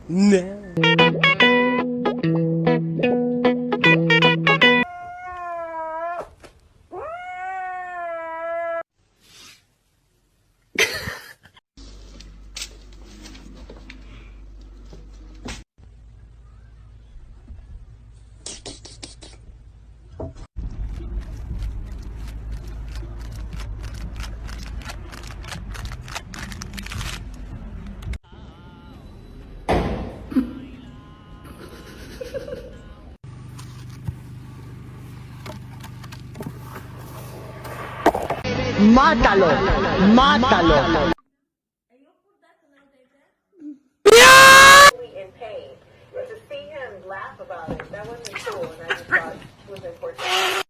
Ne? Mátalo, mátalo. In pain. But to see him laugh about it, that wasn't cool, and I just thought it was important.